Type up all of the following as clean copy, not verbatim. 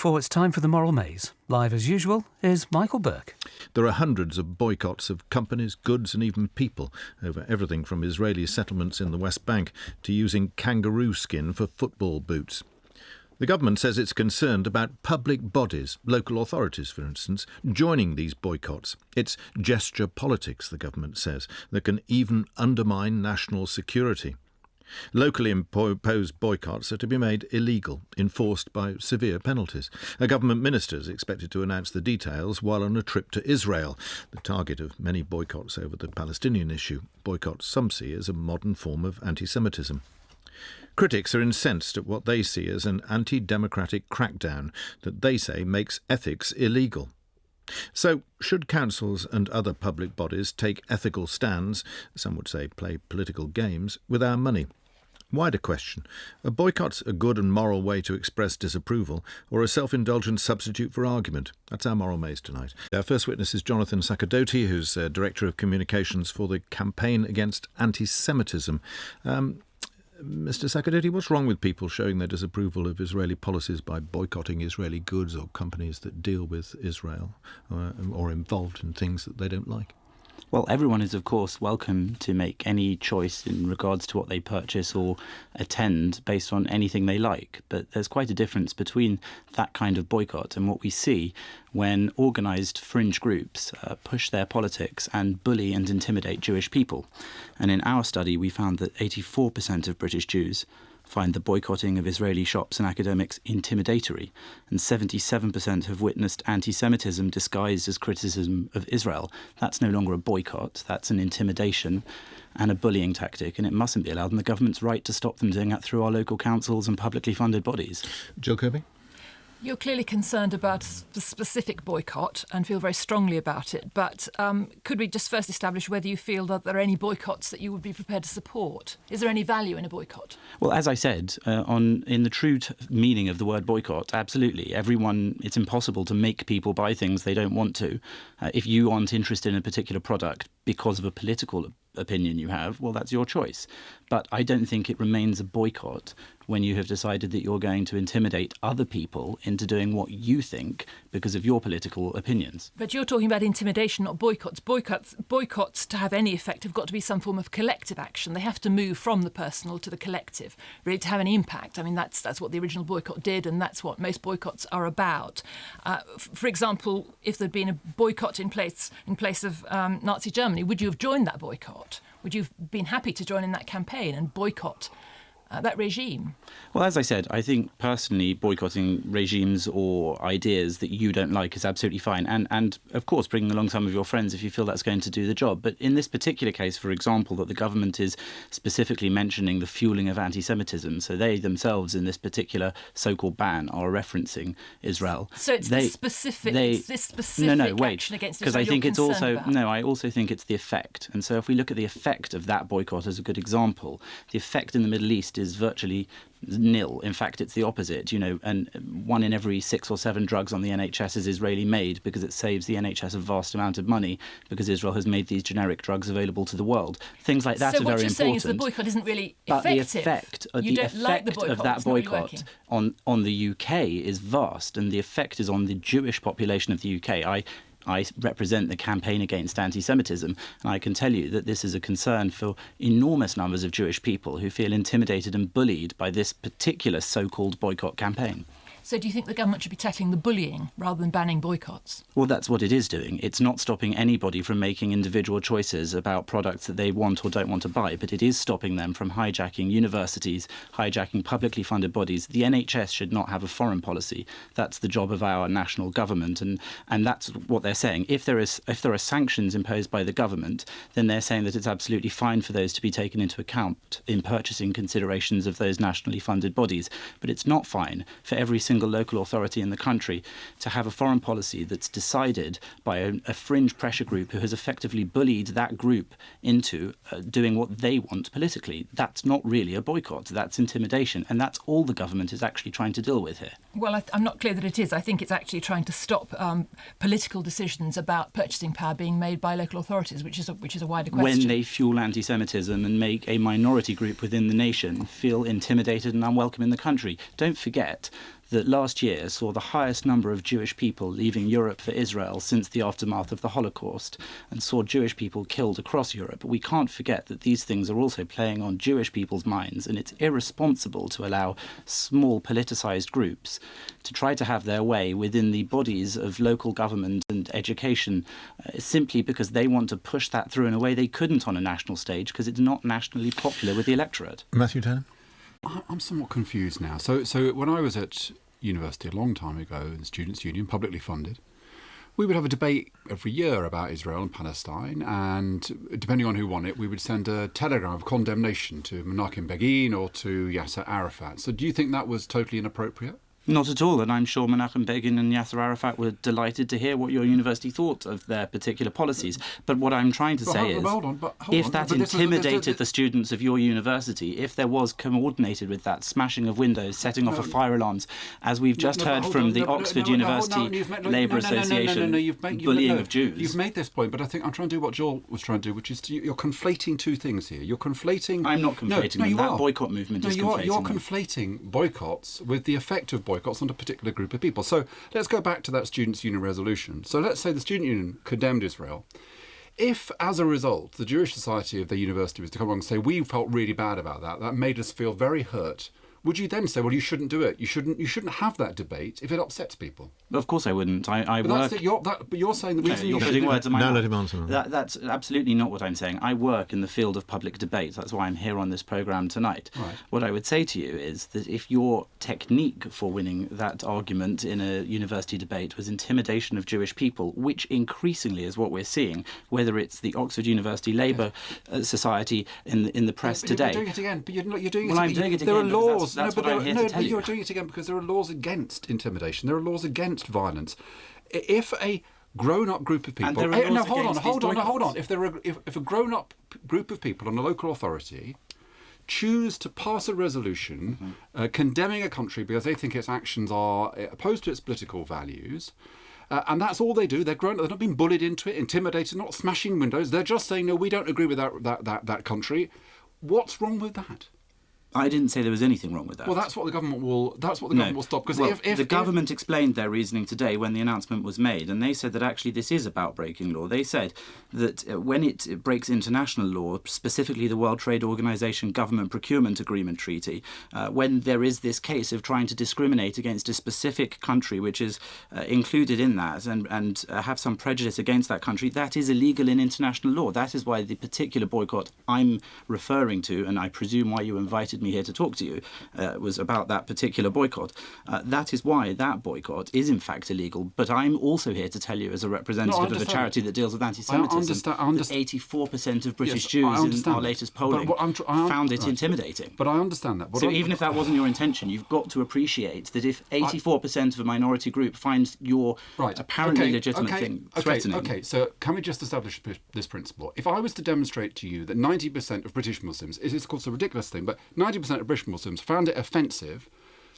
For It's time for the Moral Maze. Live as usual is Michael Burke. There are hundreds of boycotts of companies, goods and even people over everything from Israeli settlements in the West Bank to using kangaroo skin for football boots. The government says it's concerned about public bodies, local authorities for instance, joining these boycotts. It's gesture politics, the government says, that can even undermine national security. Locally imposed boycotts are to be made illegal, enforced by severe penalties. A government minister is expected to announce the details while on a trip to Israel, the target of many boycotts over the Palestinian issue, boycotts some see as a modern form of anti-Semitism. Critics are incensed at what they see as an anti-democratic crackdown that they say makes ethics illegal. So, should councils and other public bodies take ethical stands, some would say play political games, with our money? Wider question, are boycotts a good and moral way to express disapproval or a self-indulgent substitute for argument? That's our Moral Maze tonight. Our first witness is Jonathan Sacerdoti, who's Director of Communications for the Campaign Against Anti-Semitism. Mr. Sacerdoti, what's wrong with people showing their disapproval of Israeli policies by boycotting Israeli goods or companies that deal with Israel or involved in things that they don't like? Well, everyone is, of course, welcome to make any choice in regards to what they purchase or attend based on anything they like. But there's quite a difference between that kind of boycott and what we see when organised fringe groups push their politics and bully and intimidate Jewish people. And in our study, we found that 84% of British Jews find the boycotting of Israeli shops and academics intimidatory, and 77% have witnessed anti-Semitism disguised as criticism of Israel. That's no longer a boycott, that's an intimidation and a bullying tactic, and it mustn't be allowed, and the government's right to stop them doing that through our local councils and publicly funded bodies. Jill Kirby? You're clearly concerned about the specific boycott and feel very strongly about it, but could we just first establish whether you feel that there are any boycotts that you would be prepared to support? Is there any value in a boycott? Well, as I said, in the true meaning of the word boycott, absolutely. It's impossible to make people buy things they don't want to. If you aren't interested in a particular product because of a political opinion you have, well, that's your choice. But I don't think it remains a boycott when you have decided that you're going to intimidate other people into doing what you think because of your political opinions. But you're talking about intimidation, not boycotts. Boycotts, to have any effect, have got to be some form of collective action. They have to move from the personal to the collective, really, to have any impact. I mean, that's what the original boycott did, and that's what most boycotts are about. For example, if there'd been a boycott in place of Nazi Germany, would you have joined that boycott? Would you have been happy to join in that campaign and boycott that regime? Well, as I said, I think personally boycotting regimes or ideas that you don't like is absolutely fine. And of course, bringing along some of your friends if you feel that's going to do the job. But in this particular case, for example, that the government is specifically mentioning the fueling of anti-Semitism. So they themselves in this particular so-called ban are referencing Israel. So it's this specific action against Israel. Because I think it's also, I also think it's the effect. And so if we look at the effect of that boycott as a good example, the effect in the Middle East is virtually nil. In fact, it's the opposite, and 1 in every 6 or 7 drugs on the NHS is Israeli made because it saves the NHS a vast amount of money because Israel has made these generic drugs available to the world. Things like that are very important. So what you're saying is the boycott isn't really effective. But the effect of that boycott on the UK is vast, and the effect is on the Jewish population of the UK. I represent the Campaign Against Anti-Semitism, and I can tell you that this is a concern for enormous numbers of Jewish people who feel intimidated and bullied by this particular so-called boycott campaign. So do you think the government should be tackling the bullying rather than banning boycotts? Well, that's what it is doing. It's not stopping anybody from making individual choices about products that they want or don't want to buy, but it is stopping them from hijacking universities, hijacking publicly funded bodies. The NHS should not have a foreign policy. That's the job of our national government, and that's what they're saying. If there are sanctions imposed by the government, then they're saying that it's absolutely fine for those to be taken into account in purchasing considerations of those nationally funded bodies. But it's not fine for every single local authority in the country to have a foreign policy that's decided by a fringe pressure group who has effectively bullied that group into doing what they want politically. That's not really a boycott. That's intimidation. And that's all the government is actually trying to deal with here. Well, I'm not clear that it is. I think it's actually trying to stop political decisions about purchasing power being made by local authorities, which is a wider question. When they fuel anti-Semitism and make a minority group within the nation feel intimidated and unwelcome in the country. Don't forget that last year saw the highest number of Jewish people leaving Europe for Israel since the aftermath of the Holocaust, and saw Jewish people killed across Europe. We can't forget that these things are also playing on Jewish people's minds, and it's irresponsible to allow small politicized groups to try to have their way within the bodies of local government and education simply because they want to push that through in a way they couldn't on a national stage because it's not nationally popular with the electorate. Matthew Taylor? I'm somewhat confused now. So when I was at university a long time ago in the Students' Union, publicly funded, we would have a debate every year about Israel and Palestine, and depending on who won it, we would send a telegram of condemnation to Menachem Begin or to Yasser Arafat. So do you think that was totally inappropriate? Not at all, and I'm sure Menachem Begin and Yasser Arafat were delighted to hear what your university thought of their particular policies. But what I'm trying to say is, if that intimidated the students of your university, if there was coordinated with that smashing of windows, setting off of fire alarms, as we've just heard from the Oxford University Labour Association, bullying of Jews. You've made this point, but I think I'm trying to do what Joel was trying to do, which is you're conflating two things here. You're conflating... I'm not conflating them. That boycott movement is conflating them. You're conflating boycotts with the effect of boycotts on a particular group of people. So let's go back to that Students' Union resolution. So let's say the Student Union condemned Israel. If, as a result, the Jewish Society of the university was to come along and say, we felt really bad about that, that made us feel very hurt, would you then say, well, you shouldn't do it? You shouldn't have that debate if it upsets people? Of course I wouldn't. I work... But you're saying the reason you're putting words in my mouth. Let him answer. That's absolutely not what I'm saying. I work in the field of public debate. That's why I'm here on this programme tonight. Right. What I would say to you is that if your technique for winning that argument in a university debate was intimidation of Jewish people, which increasingly is what we're seeing, whether it's the Oxford University Labour Society in the press today... You're doing it again, but you're doing it again. Well, I'm doing it again. There are laws. That's what I'm here to tell you. You're doing it again because there are laws against intimidation. There are laws against violence. If a grown-up group of people... hold on. If a grown-up group of people on a local authority choose to pass a resolution condemning a country because they think its actions are opposed to its political values... and that's all they do. They're grown. They're not being bullied into it, intimidated, not smashing windows. They're just saying, no, we don't agree with that country. What's wrong with that? I didn't say there was anything wrong with that. Well, that's what the government will. That's what the government will stop. Because if the government explained their reasoning today when the announcement was made, and they said that actually this is about breaking law. They said that when it breaks international law, specifically the World Trade Organization Government Procurement Agreement Treaty, when there is this case of trying to discriminate against a specific country which is included in that and have some prejudice against that country, that is illegal in international law. That is why the particular boycott I'm referring to, and I presume why you invited me here to talk to you, was about that particular boycott. That is why that boycott is in fact illegal. But I'm also here to tell you, as a representative of a charity that deals with anti-Semitism, that 84% of British Jews in our latest polling found it intimidating. But I understand that. So even if that wasn't your intention, you've got to appreciate that if 84% of a minority group finds your apparently legitimate thing threatening... Okay, so can we just establish this principle? If I was to demonstrate to you that 90% of British Muslims, it is of course a ridiculous thing, but 90% of British Muslims found it offensive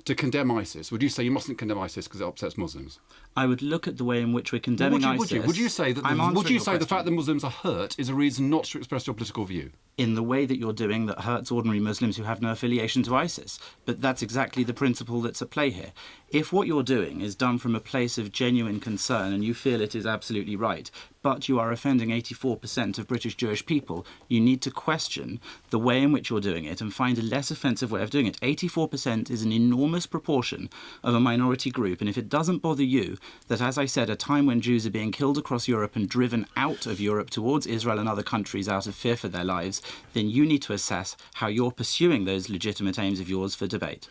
to condemn ISIS, would you say you mustn't condemn ISIS because it upsets Muslims? I would look at the way in which we're condemning ISIS. Would you say that the fact that Muslims are hurt is a reason not to express your political view? In the way that you're doing that hurts ordinary Muslims who have no affiliation to ISIS. But that's exactly the principle that's at play here. If what you're doing is done from a place of genuine concern and you feel it is absolutely right, but you are offending 84% of British Jewish people, you need to question the way in which you're doing it and find a less offensive way of doing it. 84% is an enormous proportion of a minority group, and if it doesn't bother you that, as I said, a time when Jews are being killed across Europe and driven out of Europe towards Israel and other countries out of fear for their lives, then you need to assess how you're pursuing those legitimate aims of yours for debate.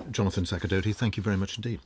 Jonathan Sacerdoti, thank you very much indeed.